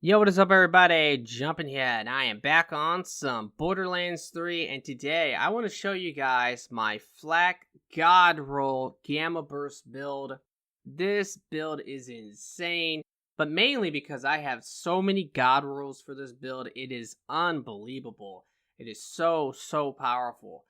Yo, what is up, everybody? Jumping here, and I am back on some Borderlands 3, and today I want to show you guys my Flak God Roll Gamma Burst build. This build is insane, but mainly because I have so many God Rolls for this build. It is unbelievable. It is so powerful.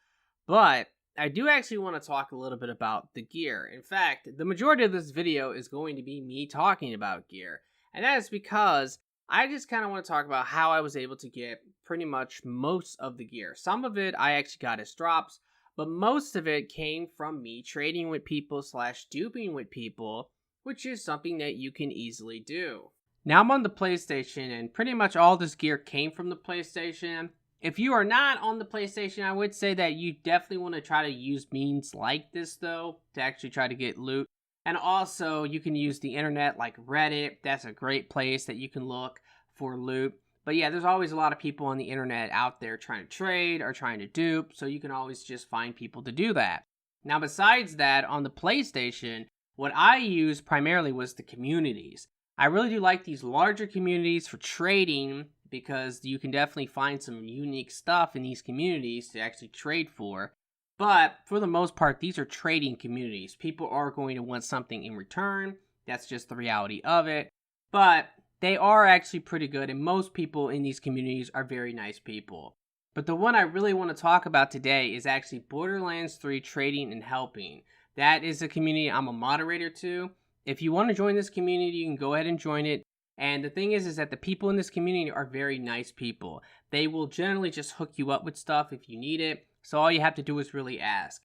But I do actually want to talk a little bit about the gear. In fact, the majority of this video is going to be me talking about gear, and that is because I just kind of want to talk about how I was able to get pretty much most of the gear. Some of it I actually got as drops, but most of it came from me trading with people / duping with people, which is something that you can easily do. Now I'm on the PlayStation, and pretty much all this gear came from the PlayStation. If you are not on the PlayStation, I would say that you definitely want to try to use means like this, though, to actually try to get loot. And also, you can use the internet like Reddit. That's a great place that you can look for loot. But yeah, there's always a lot of people on the internet out there trying to trade or trying to dupe, so you can always just find people to do that. Now, besides that, on the PlayStation, what I used primarily was the communities. I really do like these larger communities for trading because you can definitely find some unique stuff in these communities to actually trade for. But for the most part, these are trading communities. People are going to want something in return. That's just the reality of it. But they are actually pretty good, and most people in these communities are very nice people. But the one I really want to talk about today is actually Borderlands 3 Trading and Helping. That is a community I'm a moderator to. If you want to join this community, you can go ahead and join it. And the thing is that the people in this community are very nice people. They will generally just hook you up with stuff if you need it. So all you have to do is really ask.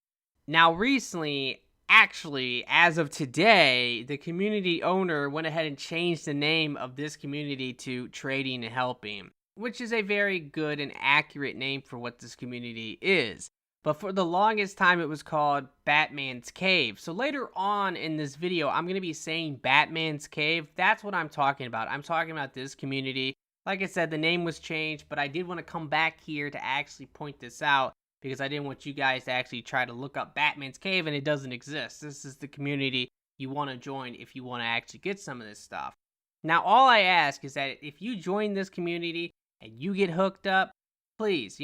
Now recently, actually, as of today, the community owner went ahead and changed the name of this community to Trading and Helping, which is a very good and accurate name for what this community is. But for the longest time, it was called Batman's Cave. So later on in this video, I'm going to be saying Batman's Cave. That's what I'm talking about. I'm talking about this community. Like I said, the name was changed, but I did want to come back here to actually point this out, because I didn't want you guys to actually try to look up Batman's Cave and it doesn't exist. This is the community you want to join if you want to actually get some of this stuff. Now, all I ask is that if you join this community and you get hooked up, please,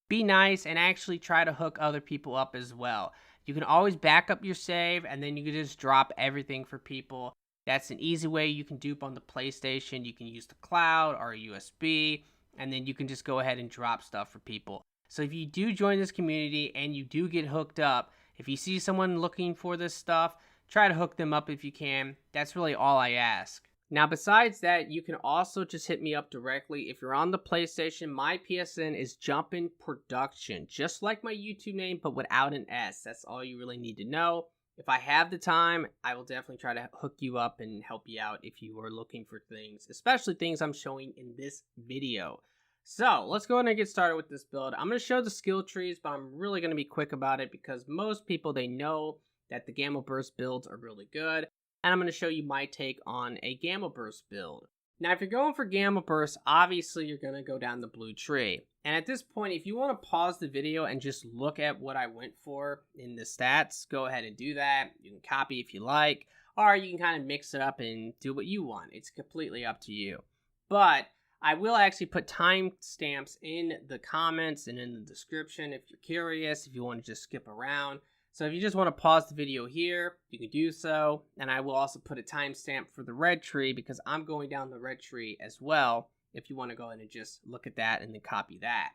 be nice and actually try to hook other people up as well. You can always back up your save, and then you can just drop everything for people. That's an easy way you can dupe on the PlayStation. You can use the cloud or a USB, and then you can just go ahead and drop stuff for people. So if you do join this community and you do get hooked up, if you see someone looking for this stuff, try to hook them up if you can. That's really all I ask. Now, besides that, you can also just hit me up directly. If you're on the PlayStation, my PSN is Jumpinproduction, just like my YouTube name, but without an S. That's all you really need to know. If I have the time, I will definitely try to hook you up and help you out if you are looking for things, especially things I'm showing in this video. So, let's go ahead and get started with this build. I'm going to show the skill trees, but I'm really going to be quick about it because most people, they know that the Gamma Burst builds are really good. And I'm going to show you my take on a Gamma Burst build. Now, if you're going for Gamma Burst, obviously you're going to go down the blue tree. And at this point, if you want to pause the video and just look at what I went for in the stats, go ahead and do that. You can copy if you like, or you can kind of mix it up and do what you want. It's completely up to you. But I will actually put timestamps in the comments and in the description if you're curious, if you want to just skip around. So if you just want to pause the video here, you can do so. And I will also put a timestamp for the red tree because I'm going down the red tree as well, if you want to go ahead and just look at that and then copy that.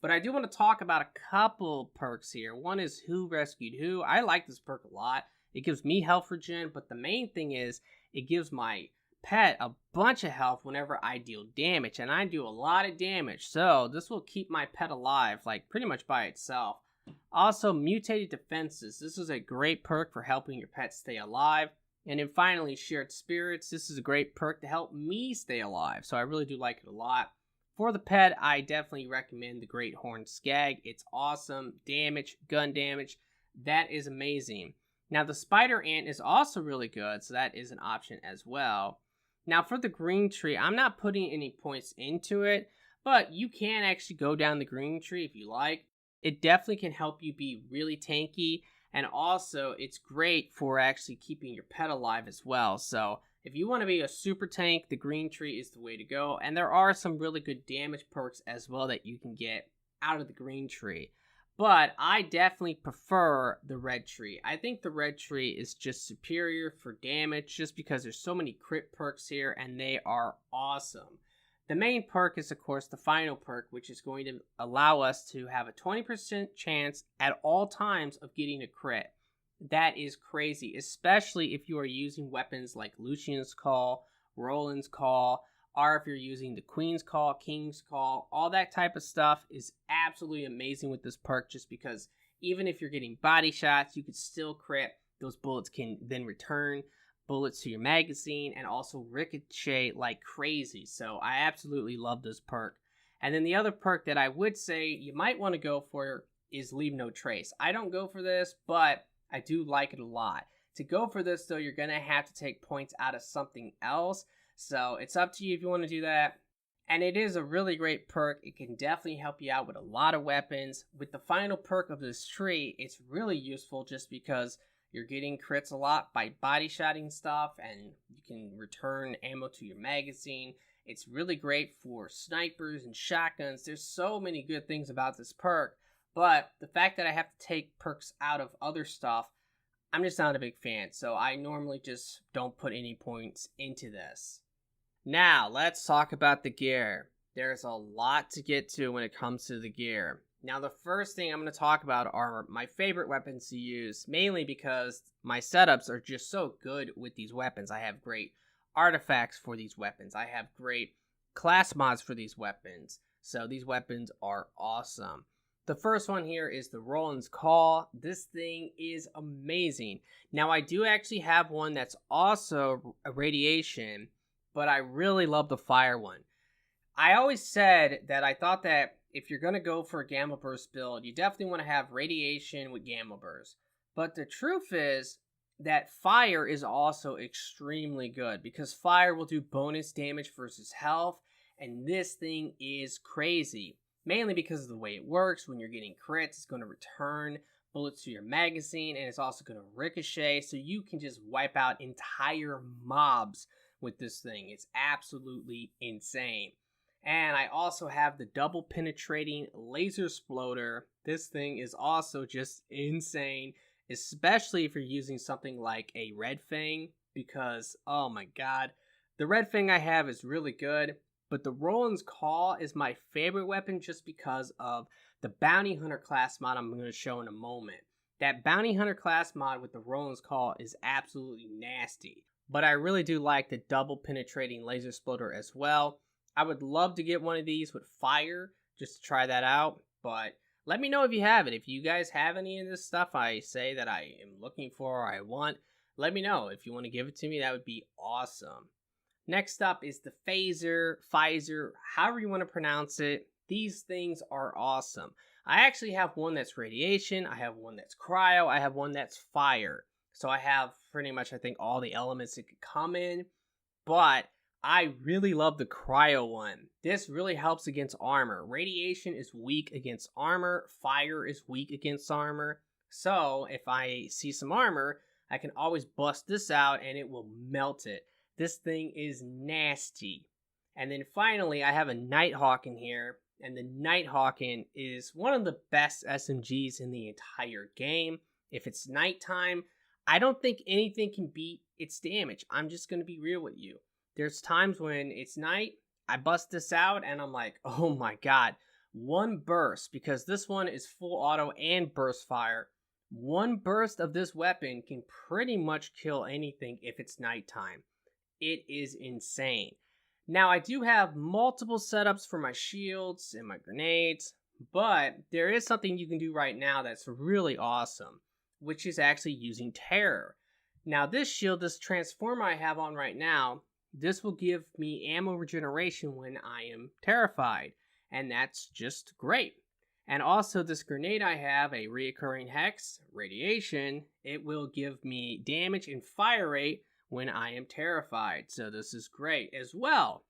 But I do want to talk about a couple perks here. One is Who Rescued Who. I like this perk a lot. It gives me health regen, but the main thing is it gives my pet a bunch of health whenever I deal damage, and I do a lot of damage, so this will keep my pet alive like pretty much by itself. Also, Mutated Defenses. This is a great perk for helping your pet stay alive. And then finally, Shared Spirits. This is a great perk to help me stay alive, so I really do like it a lot. For the pet, I definitely recommend the Great Horned Skag. It's awesome. Damage, gun damage, that is amazing. Now, the Spider Ant is also really good, so that is an option as well. Now, for the green tree, I'm not putting any points into it, but you can actually go down the green tree if you like. It definitely can help you be really tanky, and also it's great for actually keeping your pet alive as well. So If you want to be a super tank, the green tree is the way to go. And there are some really good damage perks as well that you can get out of the green tree. But I definitely prefer the red tree. I think the red tree is just superior for damage just because there's so many crit perks here and they are awesome. The main perk is, of course, the final perk, which is going to allow us to have a 20% chance at all times of getting a crit. That is crazy, especially if you are using weapons like Lucian's Call, Roland's Call, or if you're using the Queen's Call, King's Call. All that type of stuff is absolutely amazing with this perk just because even if you're getting body shots, you could still crit. Those bullets can then return bullets to your magazine and also ricochet like crazy. So I absolutely love this perk. And then the other perk that I would say you might want to go for is Leave No Trace. I don't go for this, but I do like it a lot. To go for this, though, you're going to have to take points out of something else. So it's up to you if you want to do that. And it is a really great perk. It can definitely help you out with a lot of weapons. With the final perk of this tree, it's really useful just because you're getting crits a lot by body shotting stuff, and you can return ammo to your magazine. It's really great for snipers and shotguns. There's so many good things about this perk, but the fact that I have to take perks out of other stuff, I'm just not a big fan. So I normally just don't put any points into this. Now, let's talk about the gear. There's a lot to get to when it comes to the gear. Now, the first thing I'm going to talk about are my favorite weapons to use, mainly because my setups are just so good with these weapons. I have great artifacts for these weapons. I have great class mods for these weapons. So these weapons are awesome. The first one here is the Roland's Call. This thing is amazing. Now, I do actually have one that's also a radiation, but I really love the fire one. I always said that I thought that if you're going to go for a Gamma Burst build, you definitely want to have radiation with Gamma Burst. But the truth is that fire is also extremely good because fire will do bonus damage versus health, and this thing is crazy. Mainly because of the way it works. When you're getting crits, it's going to return bullets to your magazine, and it's also going to ricochet, so you can just wipe out entire mobs with this thing. It's absolutely insane. And I also have the double penetrating laser exploder. This thing is also just insane, especially if you're using something like a Red Fang, because, oh my god, the Red Fang I have is really good, but the Roland's Call is my favorite weapon just because of the Bounty Hunter class mod I'm going to show in a moment. That Bounty Hunter class mod with the Roland's Call is absolutely nasty, but I really do like the double penetrating laser exploder as well. I would love to get one of these with fire, just to try that out, but let me know if you have it. If you guys have any of this stuff I say that I am looking for or I want, let me know. If you want to give it to me, that would be awesome. Next up is the Pfizer, however you want to pronounce it. These things are awesome. I actually have one that's radiation, I have one that's cryo, I have one that's fire. So I have pretty much, I think, all the elements it could come in, but I really love the cryo one. This really helps against armor. Radiation is weak against armor. Fire is weak against armor. So if I see some armor, I can always bust this out and it will melt it. This thing is nasty. And then finally, I have a Nighthawk in here. And the Nighthawk is one of the best SMGs in the entire game. If it's nighttime, I don't think anything can beat its damage. I'm just going to be real with you. There's times when it's night, I bust this out and I'm like, oh my god, one burst, because this one is full auto and burst fire. One burst of this weapon can pretty much kill anything if it's nighttime. It is insane. Now, I do have multiple setups for my shields and my grenades, but there is something you can do right now that's really awesome, which is actually using terror. Now, this shield, this transformer I have on right now, this will give me ammo regeneration when I am terrified, and that's just great. And also this grenade I have, a reoccurring hex, radiation, it will give me damage and fire rate when I am terrified, so this is great as well.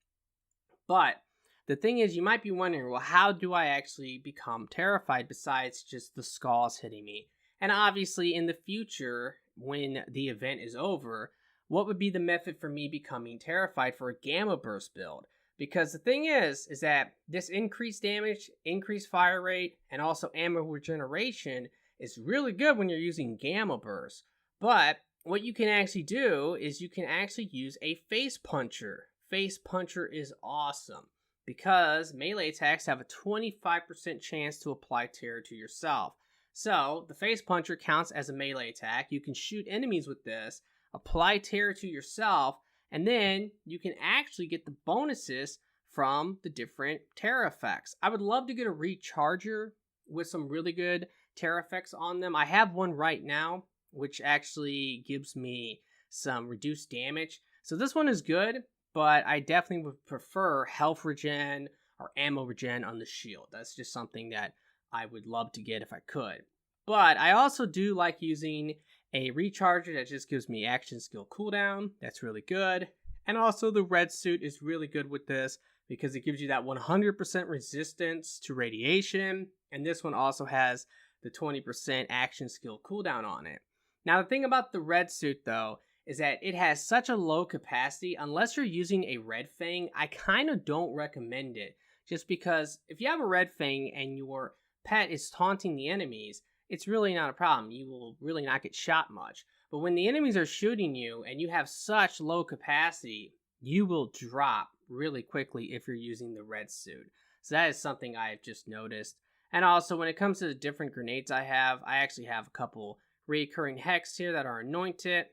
But the thing is, you might be wondering, well, how do I actually become terrified besides just the skulls hitting me? And obviously in the future, when the event is over, what would be the method for me becoming terrified for a Gamma Burst build? Because the thing is that this increased damage, increased fire rate, and also ammo regeneration is really good when you're using Gamma Burst. But what you can actually do is you can actually use a Face Puncher. Face Puncher is awesome because melee attacks have a 25% chance to apply terror to yourself. So the Face Puncher counts as a melee attack. You can shoot enemies with this, apply terror to yourself, and then you can actually get the bonuses from the different terror effects. I would love to get a recharger with some really good terror effects on them. I have one right now, which actually gives me some reduced damage. So this one is good, but I definitely would prefer health regen or ammo regen on the shield. That's just something that I would love to get if I could. But I also do like using a recharger that just gives me action skill cooldown. That's really good. And also the red suit is really good with this because it gives you that 100% resistance to radiation. And this one also has the 20% action skill cooldown on it. Now the thing about the red suit though is that it has such a low capacity. Unless you're using a red fang, I kind of don't recommend it. Just because if you have a red fang and your pet is taunting the enemies, it's really not a problem. You will really not get shot much. But when the enemies are shooting you and you have such low capacity, you will drop really quickly if you're using the red suit. So that is something I've just noticed. And also when it comes to the different grenades I actually have a couple recurring hex here that are anointed.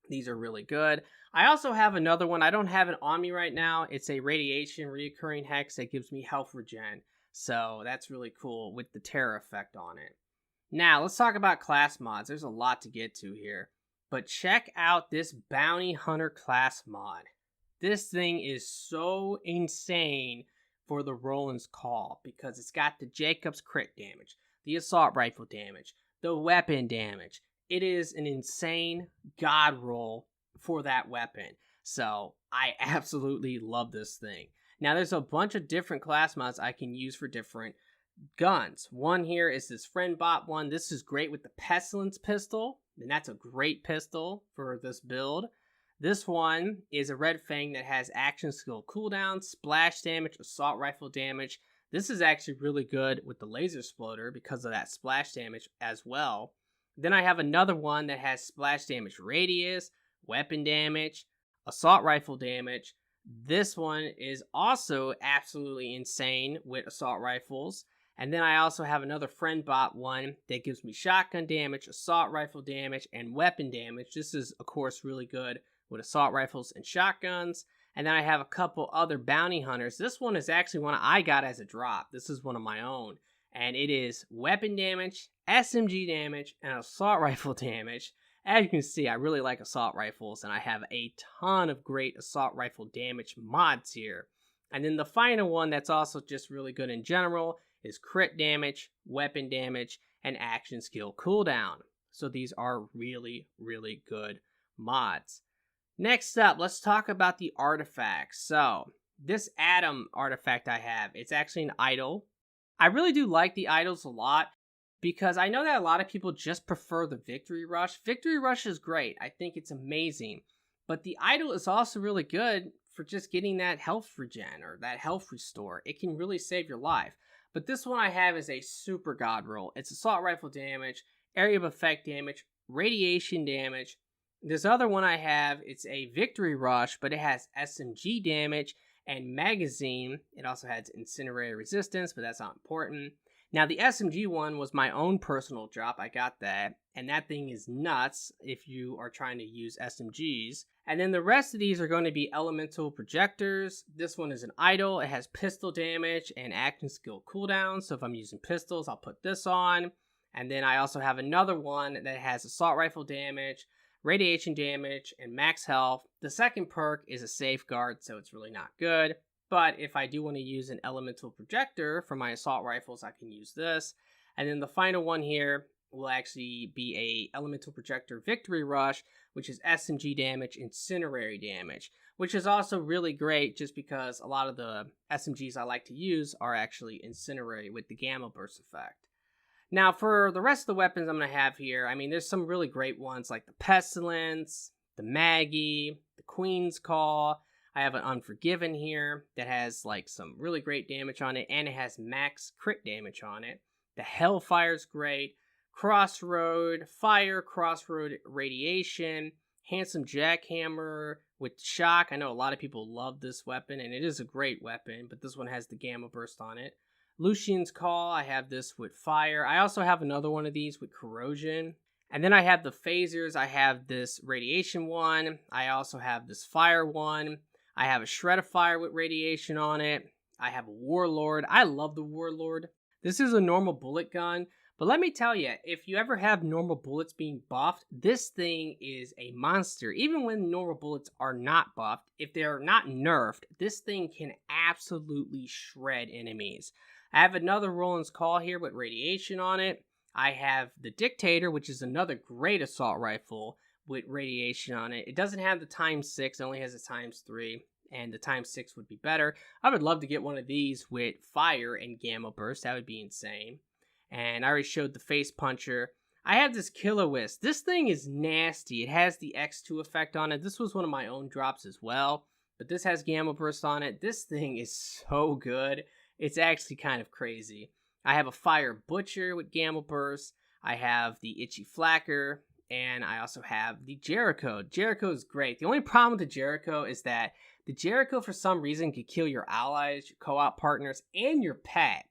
These are really good. I also have another one. I don't have it on me right now. It's a radiation recurring hex that gives me health regen. So that's really cool with the terror effect on it. Now let's talk about class mods. There's a lot to get to here. But check out this Bounty Hunter class mod. This thing is so insane for the Roland's Call because it's got the Jacob's crit damage, the assault rifle damage, the weapon damage. It is an insane god roll for that weapon. So I absolutely love this thing. Now there's a bunch of different class mods I can use for different guns. One here is this friend bot one. This is great with the Pestilence pistol, and that's a great pistol for this build. This one is a red fang that has action skill cooldown, splash damage, assault rifle damage. This is actually really good with the laser exploder because of that splash damage as well. Then I have another one that has splash damage radius, weapon damage, assault rifle damage. This one is also absolutely insane with assault rifles. And then I also have another friend bot one that gives me shotgun damage, assault rifle damage, and weapon damage. This is, of course, really good with assault rifles and shotguns. And then I have a couple other bounty hunters. This one is actually one I got as a drop. This is one of my own. And it is weapon damage, SMG damage, and assault rifle damage. As you can see, I really like assault rifles, and I have a ton of great assault rifle damage mods here. And then the final one that's also just really good in general is crit damage, weapon damage, and action skill cooldown. So these are really, really good mods. Next up, let's talk about the artifacts. So this Atom artifact I have, it's actually an idol. I really do like the idols a lot because I know that a lot of people just prefer the Victory Rush. Victory Rush is great. I think it's amazing. But the idol is also really good for just getting that health regen or that health restore. It can really save your life. But this one I have is a super god roll. It's assault rifle damage, area of effect damage, radiation damage. This other one I have, it's a Victory Rush, but it has SMG damage and magazine. It also has incendiary resistance, but that's not important. Now the SMG one was my own personal drop. I got that, and that thing is nuts if you are trying to use SMGs. And then the rest of these are going to be elemental projectors. This one is an idol. It has pistol damage and action skill cooldown. So if I'm using pistols, I'll put this on. And then I also have another one that has assault rifle damage, radiation damage, and max health. The second perk is a safeguard, so it's really not good. But if I do want to use an elemental projector for my assault rifles, I can use this. And then the final one here will actually be a elemental projector Victory Rush, which is SMG damage, incendiary damage, which is also really great just because a lot of the SMGs I like to use are actually incendiary with the gamma burst effect. Now for the rest of the weapons I'm going to have here, I mean, there's some really great ones like the Pestilence, the Maggie, the Queen's Call. I have an Unforgiven here that has like some really great damage on it, and it has max crit damage on it. The Hellfire's great. Crossroad, Fire, Crossroad Radiation, Handsome Jackhammer with Shock. I know a lot of people love this weapon, and it is a great weapon, but this one has the Gamma Burst on it. Lucian's Call, I have this with Fire. I also have another one of these with Corrosion. And then I have the Phasers. I have this Radiation one. I also have this Fire one. I have a Shred of Fire with Radiation on it. I have a Warlord. I love the Warlord. This is a normal bullet gun, but let me tell you, if you ever have normal bullets being buffed, this thing is a monster. Even when normal bullets are not buffed, if they're not nerfed, this thing can absolutely shred enemies. I have another Roland's Call here with Radiation on it. I have the Dictator, which is another great assault rifle with Radiation on it. It doesn't have the ×6, it only has a ×3, and the ×6 would be better. I would love to get one of these with Fire and Gamma Burst. That would be insane. And I already showed the Face Puncher. I have this Killer-Wisp. This thing is nasty. It has the X2 effect on it. This was one of my own drops as well, but this has Gamma Burst on it. This thing is so good. It's actually kind of crazy. I have a Fire Butcher with Gamma Burst. I have the Itchy Flacker, and I also have the Jericho. Jericho is great. The only problem with the Jericho is that the Jericho, for some reason, could kill your allies, your co-op partners, and your pet.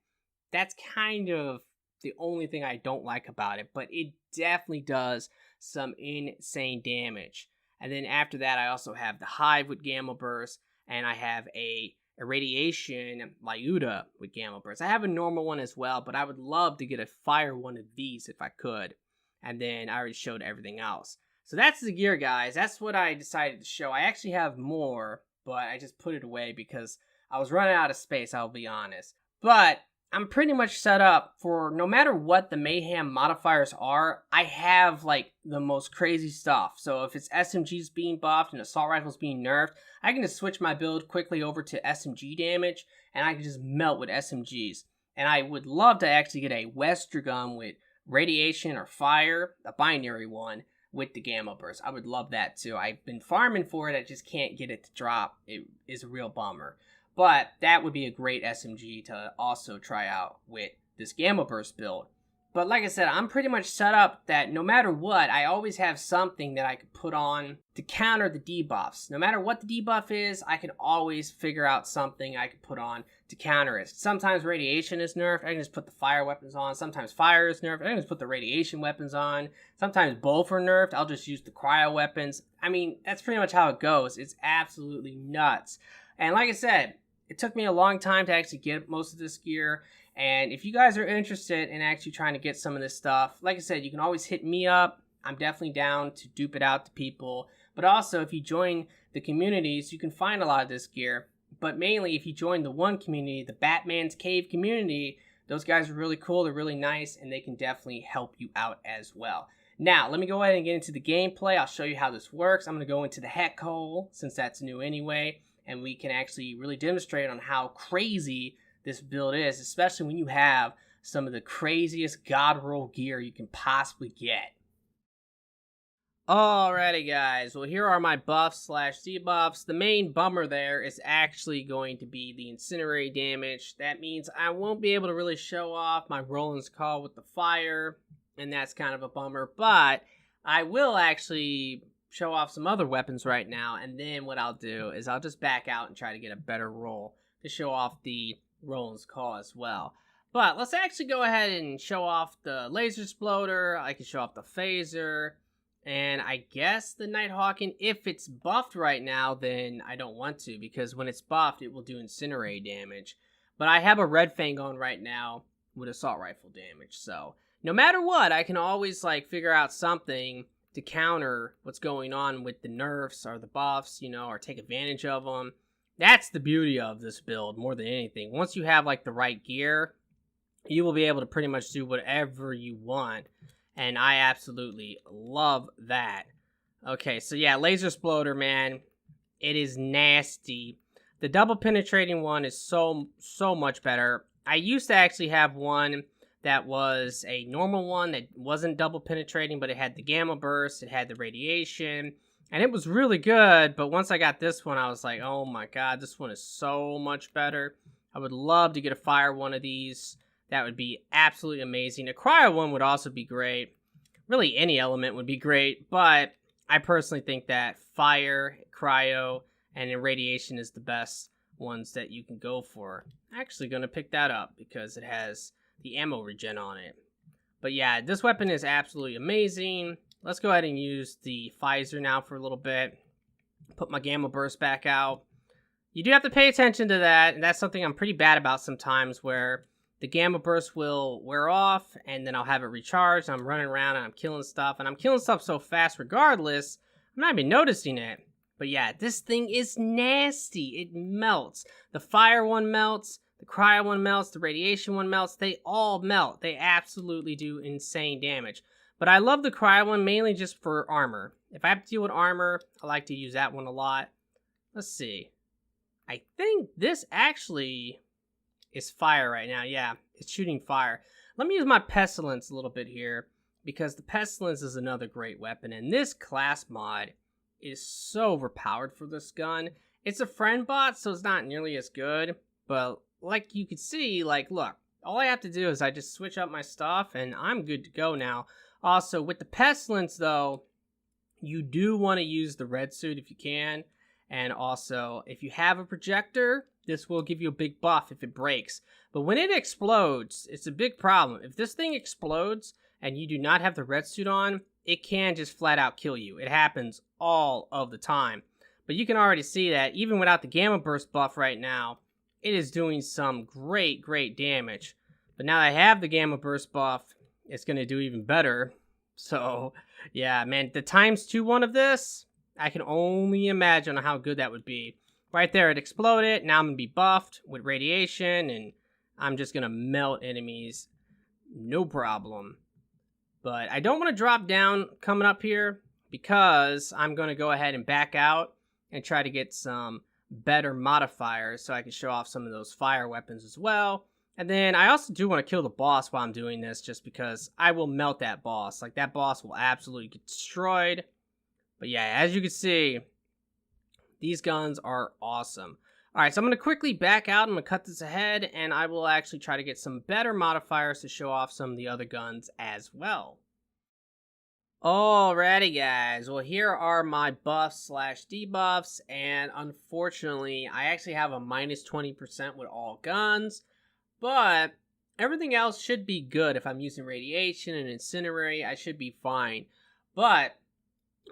That's kind of the only thing I don't like about it, but it definitely does some insane damage. And then after that, I also have the Hive with Gamma Burst, and I have a Irradiation Lyuda with Gamma Burst. I have a normal one as well, but I would love to get a Fire one of these if I could. And then I already showed everything else. So that's the gear, guys. That's what I decided to show. I actually have more, but I just put it away because I was running out of space, I'll be honest. But I'm pretty much set up for no matter what the Mayhem modifiers are, I have like the most crazy stuff. So if it's SMGs being buffed and assault rifles being nerfed, I can just switch my build quickly over to SMG damage and I can just melt with SMGs. And I would love to actually get a Wester gun with Radiation or Fire, a binary one, with the Gamma Burst. I would love that too. I've been farming for it, I just can't get it to drop. It is a real bummer. But that would be a great SMG to also try out with this Gamma Burst build. But like I said, I'm pretty much set up that no matter what, I always have something that I could put on to counter the debuffs. No matter what the debuff is, I can always figure out something I could put on to counter it. Sometimes Radiation is nerfed, I can just put the Fire weapons on. Sometimes Fire is nerfed, I can just put the Radiation weapons on. Sometimes both are nerfed, I'll just use the Cryo weapons. I mean, that's pretty much how it goes. It's absolutely nuts. And like I said, it took me a long time to actually get most of this gear. And if you guys are interested in actually trying to get some of this stuff, like I said, you can always hit me up. I'm definitely down to dupe it out to people. But also, if you join the communities, you can find a lot of this gear. But mainly, if you join the one community, the Batman's Cave community, those guys are really cool, they're really nice, and they can definitely help you out as well. Now, let me go ahead and get into the gameplay. I'll show you how this works. I'm going to go into the heck hole, since that's new anyway. And we can actually really demonstrate on how crazy this build is, especially when you have some of the craziest god roll gear you can possibly get. Alrighty guys, well here are my buffs / debuffs. The main bummer there is actually going to be the incinerate damage. That means I won't be able to really show off my Roland's Call with the Fire, and that's kind of a bummer, but I will actually show off some other weapons right now, and then what I'll do is I'll just back out and try to get a better roll to show off the Roland's Call as well. But let's actually go ahead and show off the Laser Exploder. I can show off the Phaser, and I guess the Nighthawk. If it's buffed right now, then I don't want to, because when it's buffed, it will do incinerate damage. But I have a Red Fang on right now with assault rifle damage, so no matter what, I can always like figure out something to counter what's going on with the nerfs or the buffs, you know, or take advantage of them. That's the beauty of this build more than anything. Once you have like the right gear, you will be able to pretty much do whatever you want. And I absolutely love that. Okay, so yeah, Laser Exploder, man, it is nasty. The double penetrating one is so much better. I used to actually have one that was a normal one that wasn't double penetrating, but it had the Gamma Burst, it had the Radiation, And it was really good, but once I got this one, I was like, oh my god, this one is so much better. I would love to get a fire one of these. That would be absolutely amazing. A cryo one would also be great. Really, any element would be great, but I personally think that fire, cryo, and irradiation is the best ones that you can go for. I'm actually going to pick that up because it has the ammo regen on it. But yeah, this weapon is absolutely amazing. Let's go ahead and use the Pfizer now for a little bit. Put my Gamma Burst back out. You do have to pay attention to that, and that's something I'm pretty bad about sometimes, where the Gamma Burst will wear off, and then I'll have it recharged. I'm running around, and I'm killing stuff, and I'm killing stuff so fast regardless, I'm not even noticing it. But yeah, this thing is nasty. It melts. The fire one melts. The cryo one melts, the radiation one melts, they all melt. They absolutely do insane damage. But I love the cryo one mainly just for armor. If I have to deal with armor, I like to use that one a lot. Let's see. I think this actually is fire right now. Yeah, it's shooting fire. Let me use my Pestilence a little bit here, because the Pestilence is another great weapon. And this class mod is so overpowered for this gun. It's a friend bot, so it's not nearly as good, but like you can see, like, look, all I have to do is I just switch up my stuff and I'm good to go now. Also, with the Pestilence, though, you do want to use the red suit if you can. And also, if you have a projector, this will give you a big buff if it breaks. But when it explodes, it's a big problem. If this thing explodes and you do not have the red suit on, it can just flat out kill you. It happens all of the time. But you can already see that even without the Gamma Burst buff right now, it is doing some great damage. But now that I have the Gamma Burst buff, it's going to do even better. So, yeah, man, the ×2 one of this, I can only imagine how good that would be. Right there, it exploded. Now I'm going to be buffed with radiation, and I'm just going to melt enemies. No problem. But I don't want to drop down coming up here, because I'm going to go ahead and back out and try to get some better modifiers so I can show off some of those fire weapons as well. And then I also do want to kill the boss while I'm doing this, just because I will melt that boss. Like, that boss will absolutely get destroyed. But yeah, as you can see, these guns are awesome. Alright, so I'm going to quickly back out. I'm going to cut this ahead, and I will actually try to get some better modifiers to show off some of the other guns as well. Alrighty guys, well here are my buffs slash debuffs, and unfortunately I actually have a minus 20% with all guns, but everything else should be good. If I'm using radiation and incinerary, I should be fine. But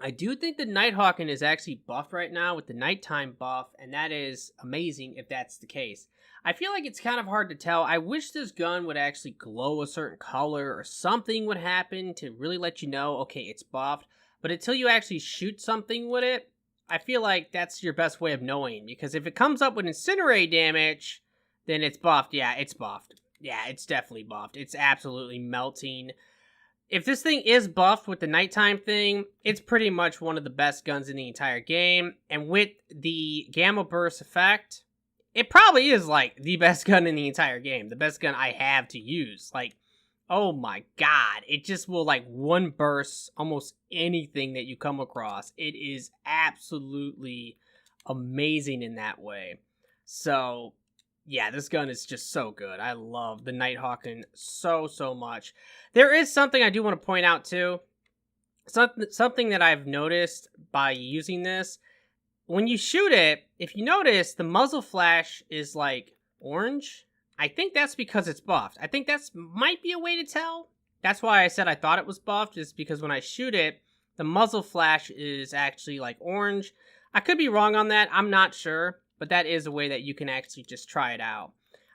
I do think the Nighthawking is actually buffed right now with the nighttime buff, and that is amazing if that's the case. I feel like it's kind of hard to tell. I wish this gun would actually glow a certain color or something would happen to really let you know, okay, it's buffed. But until you actually shoot something with it, I feel like that's your best way of knowing. Because if it comes up with incinerate damage, then it's buffed. Yeah, it's buffed. Yeah, it's definitely buffed. It's absolutely melting. If this thing is buffed with the nighttime thing, it's pretty much one of the best guns in the entire game. And with the Gamma Burst effect, it probably is, like, the best gun in the entire game. The best gun I have to use. Like, oh my god. It just will, like, one burst almost anything that you come across. It is absolutely amazing in that way. So, yeah, this gun is just so good. I love the Nighthawking so much. There is something I do want to point out, too. Something that I've noticed by using this. When you shoot it, if you notice, the muzzle flash is, like, orange. I think that's because it's buffed. I think that's might be a way to tell. That's why I said I thought it was buffed, is because when I shoot it, the muzzle flash is actually, like, orange. I could be wrong on that. I'm not sure. But that is a way that you can actually just try it out.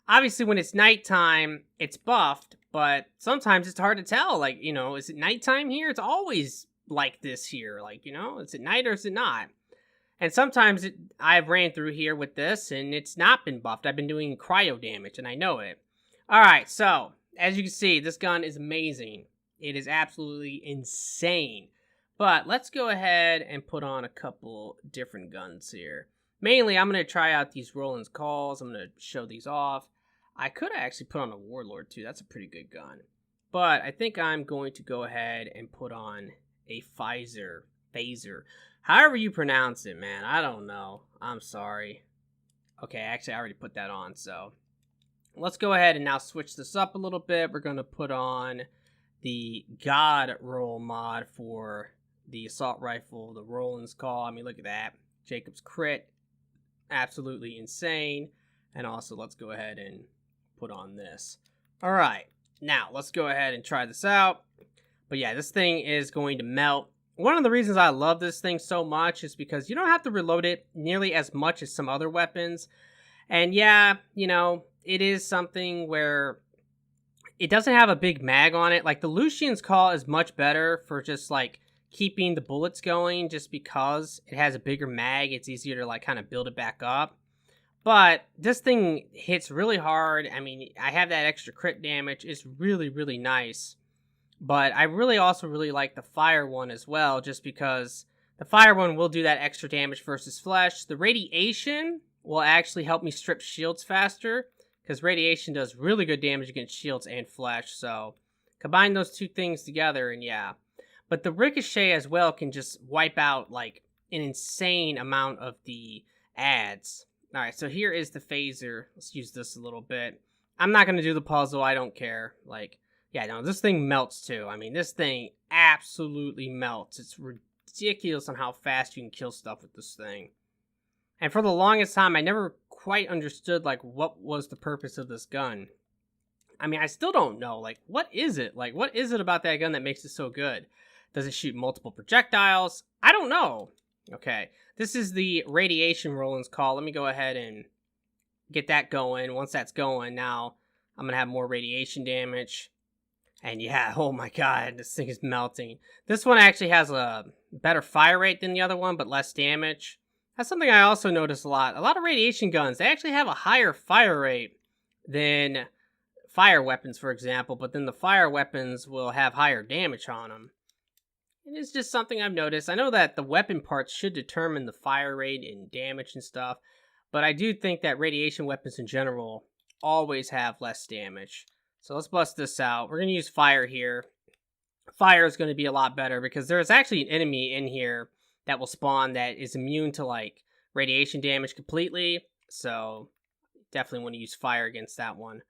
Obviously, when it's nighttime, it's buffed. But sometimes it's hard to tell. Like, you know, is it nighttime here? It's always like this here. Like, you know, is it night or is it not? And sometimes I've ran through here with this, and it's not been buffed. I've been doing cryo damage, and I know it. Alright, so, as you can see, this gun is amazing. It is absolutely insane. But let's go ahead and put on a couple different guns here. Mainly, I'm going to try out these Roland's Calls. I'm going to show these off. I could actually put on a Warlord, too. That's a pretty good gun. But I think I'm going to go ahead and put on a Pfizer Phaser. However you pronounce it, man. I don't know. I'm sorry. Okay, actually, I already put that on, so let's go ahead and now switch this up a little bit. We're going to put on the God roll mod for the assault rifle, the Roland's Call. I mean, look at that. Jacob's crit. Absolutely insane. And also, let's go ahead and put on this. All right. Now, let's go ahead and try this out. But yeah, this thing is going to melt. One of the reasons I love this thing so much is because you don't have to reload it nearly as much as some other weapons. And yeah, you know, it is something where it doesn't have a big mag on it. Like, the Lucian's Call is much better for just, like, keeping the bullets going just because it has a bigger mag. It's easier to, like, kind of build it back up. But this thing hits really hard. I mean, I have that extra crit damage. It's really, really nice. But I really also really like the fire one as well, just because the fire one will do that extra damage versus flesh. The radiation will actually help me strip shields faster, because radiation does really good damage against shields and flesh. So combine those two things together, and yeah. But the ricochet as well can just wipe out like an insane amount of the ads. All right, so here is the phaser. Let's use this a little bit. I'm not going to do the puzzle. I don't care. Like, yeah, no, this thing melts too. I mean, this thing absolutely melts. It's ridiculous on how fast you can kill stuff with this thing. And for the longest time, I never quite understood, like, what was the purpose of this gun. I mean, I still don't know. Like, what is it? Like, what is it about that gun that makes it so good? Does it shoot multiple projectiles? I don't know. Okay, this is the radiation Roland's Call. Let me go ahead and get that going. Once that's going, now I'm going to have more radiation damage. And yeah, oh my god, this thing is melting. This one actually has a better fire rate than the other one, but less damage. That's something I also notice a lot. A lot of radiation guns, they actually have a higher fire rate than fire weapons, for example, but then the fire weapons will have higher damage on them. It is just something I've noticed. I know that the weapon parts should determine the fire rate and damage and stuff, but I do think that radiation weapons in general always have less damage. So let's bust this out. We're going to use fire here. Fire is going to be a lot better because there's actually an enemy in here that will spawn that is immune to like radiation damage completely. So definitely want to use fire against that one.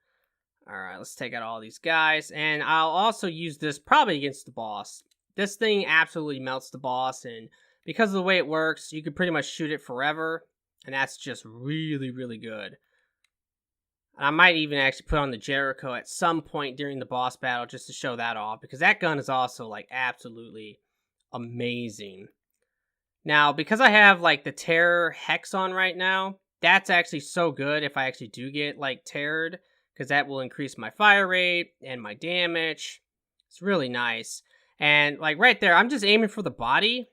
All right, let's take out all these guys. And I'll also use this probably against the boss. This thing absolutely melts the boss. And because of the way it works, you can pretty much shoot it forever. And that's just really, really good. I might even actually put on the Jericho at some point during the boss battle just to show that off, because that gun is also like absolutely amazing. Now, because I have like the Terror Hex on right now, that's actually so good if I actually do get like terrored, because that will increase my fire rate and my damage. It's really nice. And like right there, I'm just aiming for the body,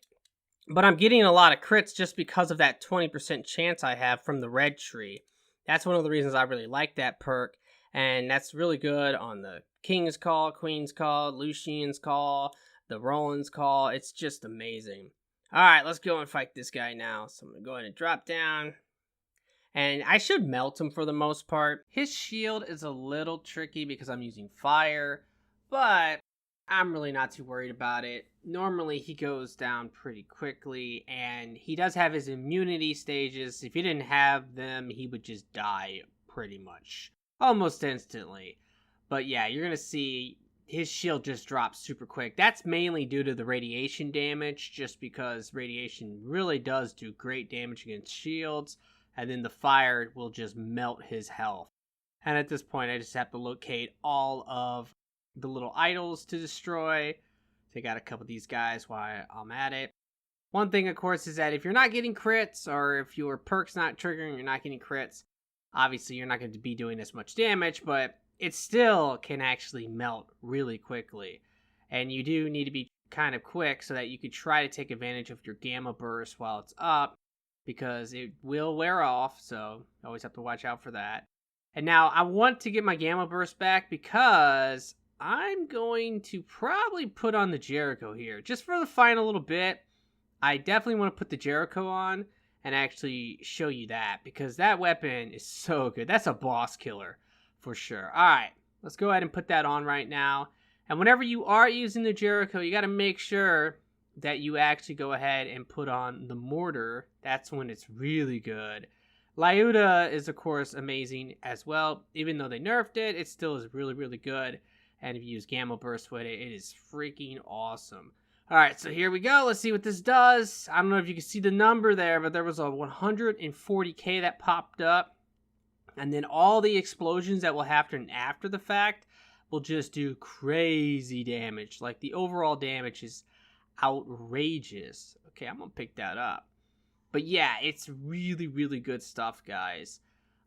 but I'm getting a lot of crits just because of that 20% chance I have from the red tree. That's one of the reasons I really like that perk, and that's really good on the King's Call, Queen's Call, Lucian's Call, the Roland's Call. It's just amazing. Alright, let's go and fight this guy now. So I'm going to go ahead and drop down, and I should melt him for the most part. His shield is a little tricky because I'm using fire, but I'm really not too worried about it. Normally he goes down pretty quickly, and he does have his immunity stages. If he didn't have them, he would just die pretty much almost instantly. But yeah, you're gonna see his shield just drops super quick. That's mainly due to the radiation damage, just because radiation really does do great damage against shields, and then the fire will just melt his health. And at this point I just have to locate all of the little idols to destroy. Take out a couple of these guys while I'm at it. One thing, of course, is that if you're not getting crits, or if your perk's not triggering, you're not getting crits, obviously you're not going to be doing as much damage, but it still can actually melt really quickly. And you do need to be kind of quick so that you can try to take advantage of your gamma burst while it's up, because it will wear off, so you always have to watch out for that. And now I want to get my gamma burst back because I'm going to probably put on the Jericho here. Just for the final little bit, I definitely want to put the Jericho on and actually show you that, because that weapon is so good. That's a boss killer for sure. Alright, let's go ahead and put that on right now. And whenever you are using the Jericho, you got to make sure that you actually go ahead and put on the mortar, that's when it's really good. Lyuda is, of course, amazing as well. Even though they nerfed it, it still is really, really good. And if you use Gamma Burst with it, it is freaking awesome. Alright, so here we go. Let's see what this does. I don't know if you can see the number there, but there was a 140k that popped up. And then all the explosions that will happen after the fact will just do crazy damage. Like, the overall damage is outrageous. Okay, I'm gonna pick that up. But yeah, it's really, really good stuff, guys.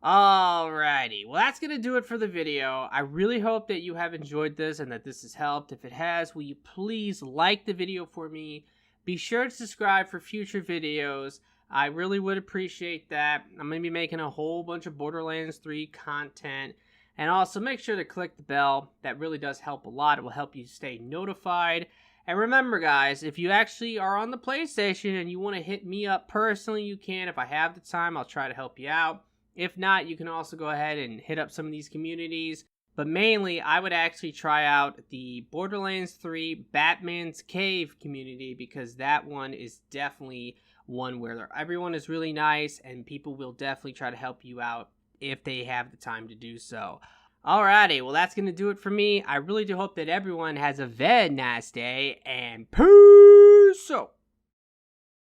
Alrighty, well, that's gonna do it for the video. I really hope that you have enjoyed this and that this has helped. If it has, will you please like the video for me? Be sure to subscribe for future videos. I really would appreciate that. I'm gonna be making a whole bunch of Borderlands 3 content. And also make sure to click the bell. That really does help a lot. It will help you stay notified. And remember, guys, if you actually are on the PlayStation and you want to hit me up personally, you can. If I have the time, I'll try to help you out. If not, you can also go ahead and hit up some of these communities. But mainly, I would actually try out the Borderlands 3 Batman's Cave community, because that one is definitely one where everyone is really nice and people will definitely try to help you out if they have the time to do so. Alrighty, well, that's going to do it for me. I really do hope that everyone has a very nice day, and peace out.